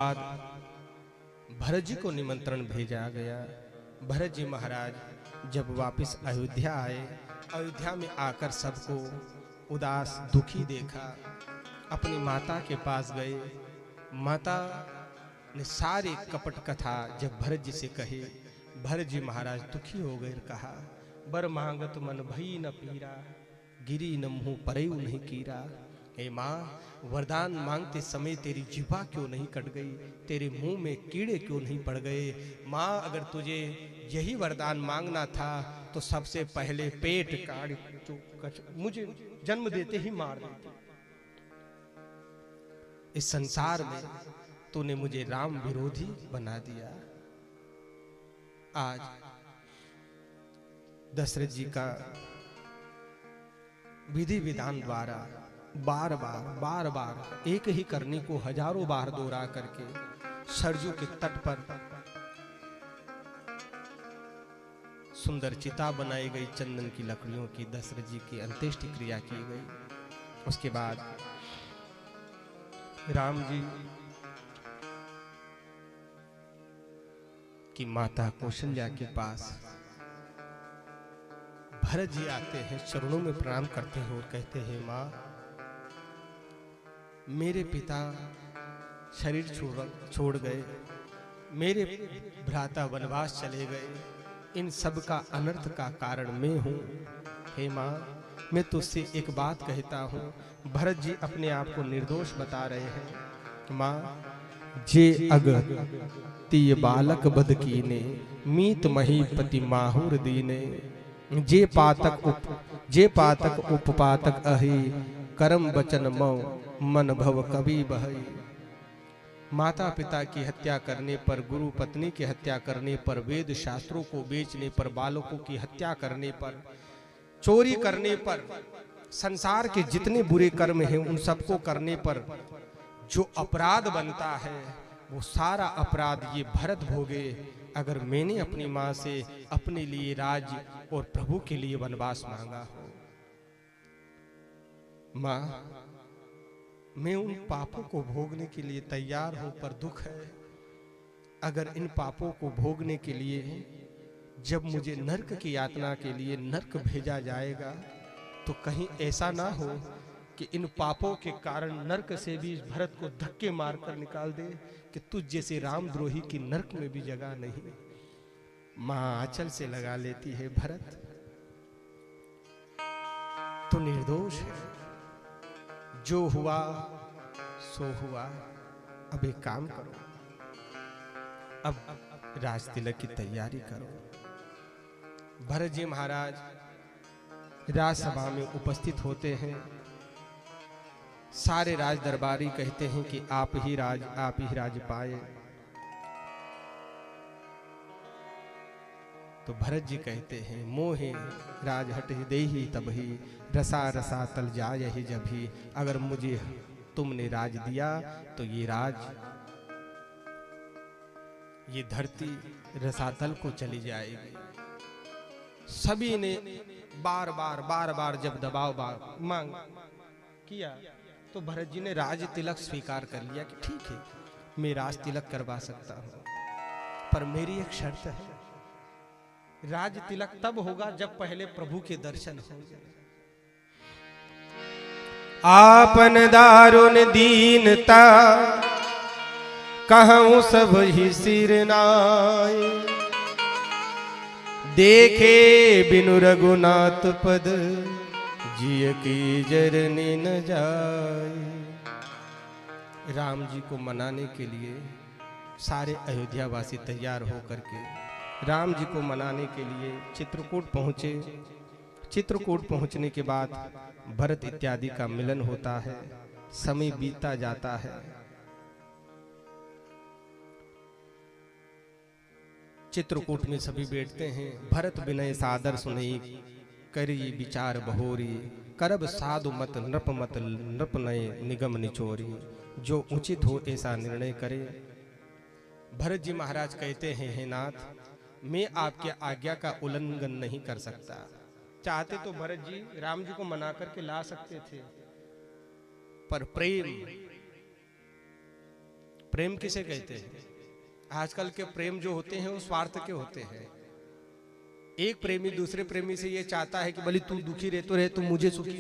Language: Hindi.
बाद भरत जी को निमंत्रण भेजा गया। भरत जी महाराज जब वापस अयोध्या आए, अयोध्या में आकर सबको उदास दुखी देखा, अपनी माता के पास गए। माता ने सारी कपट कथा जब भरत जी से कही, भरत जी महाराज दुखी हो गए। कहा, बर मांगत मन भई न पीरा, गिरी न मुँह परयु नहीं कीरा। हे माँ, वरदान मांगते समय तेरी जिह्वा क्यों नहीं कट गई, तेरे मुंह में कीड़े क्यों नहीं पड़ गए। माँ, अगर तुझे यही वरदान मांगना था तो सबसे पहले पेट काट मुझे जन्म देते ही मार देते। इस संसार में तूने मुझे राम विरोधी बना दिया। आज दशरथ जी का विधि विधान द्वारा बार बार एक ही करने को हजारों बार दोहरा करके सरजू के तट पर सुंदर चिता बनाई गई, चंदन की लकड़ियों की दशरथ जी की अंत्येष्टि क्रिया की गई। उसके बाद राम जी की माता कौशल्या के पास भरत जी आते हैं, चरणों में प्रणाम करते हैं और कहते हैं, माँ, मेरे पिता शरीर छोड़ गए, मेरे भ्राता वनवास चले गए, इन सब का अनर्थ का कारण मैं हूँ। हे माँ, मैं तुझसे एक बात कहता हूँ। भरत जी अपने आप को निर्दोष बता रहे हैं। माँ, जे अग तीय बालक बद कीने, मीत महीपति माहुर दीने, जे पातक उपपातक अहि, करम बचन मौ मन भव कवि बहई। माता पिता की हत्या करने पर, गुरु पत्नी की हत्या करने पर, वेद शास्त्रों को बेचने पर, बालकों की हत्या करने पर, चोरी करने पर, संसार के जितने बुरे कर्म हैं उन सबको करने पर जो अपराध बनता है वो सारा अपराध ये भरत भोगे। अगर मैंने अपनी माँ से अपने लिए राज्य और प्रभु के लिए वनवास मांगा हो, माँ, मैं उन पापों को भोगने के लिए तैयार हूं, पर दुख है, अगर इन पापों को भोगने के लिए जब मुझे नरक की यातना के लिए नरक भेजा जाएगा तो कहीं ऐसा ना हो कि इन पापों के कारण नरक से भी भरत को धक्के मारकर निकाल दे कि तुझ जैसे रामद्रोही की नरक में भी जगह नहीं। मां आंचल से लगा लेती है, भरत तो निर्दोष है, जो हुआ सो हुआ, अब एक काम करो, अब राज तिलक की तैयारी करो। भरत जी महाराज राजसभा में उपस्थित होते हैं। सारे राज दरबारी कहते हैं कि आप ही राज पाए। तो भरत जी कहते हैं, मोहे राज हट देहि तबहि, रसा रसा तल जाय ही जभी। अगर मुझे तुमने राज दिया तो ये धरती रसातल को चली जाएगी। सभी ने बार बार जब दबाव मांग किया तो भरत जी ने राज तिलक स्वीकार कर लिया कि ठीक है, मैं राज तिलक करवा सकता हूं, पर मेरी एक शर्त है, राज तिलक तब होगा जब पहले प्रभु के दर्शन होंगे। आपन दारुण दीनता कहूं सब ही सिर नाय, देखे बिनु रघुनाथ पद, जिय की जरनी न जाए। राम जी को मनाने के लिए सारे अयोध्या वासी तैयार होकर के राम जी को मनाने के लिए चित्रकूट पहुंचे। चित्रकूट पहुंचने के बाद भरत इत्यादि का मिलन होता है, समय बीतता जाता है। चित्रकूट में सभी बैठते हैं। भरत विनय सादर सुनई, करी विचार बहोरी, करब साधु मत नृप नय निगम निचोरी। जो उचित हो ऐसा निर्णय करे। भरत जी महाराज कहते हैं, हे नाथ, मैं आपके आज्ञा का उल्लंघन नहीं कर सकता। चाहते तो भरत जी राम जी को मना करके ला सकते थे, पर प्रेम किसे कहते हैं? आजकल के प्रेम जो होते हैं वो स्वार्थ के होते हैं। एक प्रेमी दूसरे प्रेमी से ये चाहता है कि भले तू दुखी रहे तो मुझे सुखी